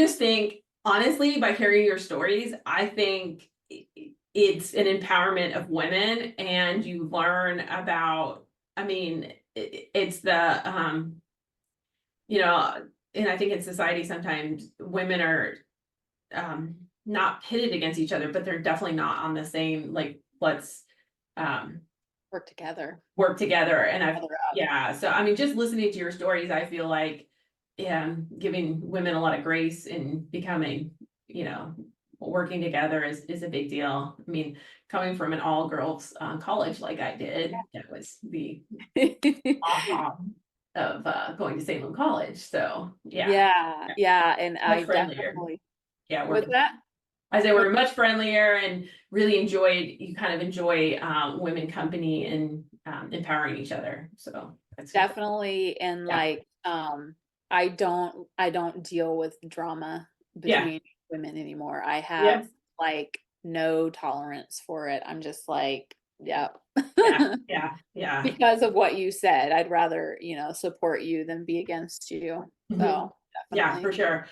just think, honestly, by hearing your stories, I think it's an empowerment of women, and you learn about, I mean, it's the, you know, and I think in society, sometimes women are not pitted against each other, but they're definitely not on the same, like, let's um Work together. work together. And I've, Together up. yeah, so I mean, just listening to your stories, I feel like, yeah, giving women a lot of grace and becoming, working together is a big deal. I mean, coming from an all girls college like I did, that was the awesome of going to Salem College. So yeah, Yeah, yeah, yeah, and much I friendlier. definitely Yeah, we're, with that. I say With we're much friendlier, and really enjoyed, you kind of enjoy women company and empowering each other. So that's super. Definitely, and Yeah. like, I don't deal with drama Yeah. between women anymore. I have Yep. like no tolerance for it. I'm just like, yep. Yeah. Yeah. Yeah. Because of what you said, I'd rather, support you than be against you. Mhm. So Yeah, definitely. for sure.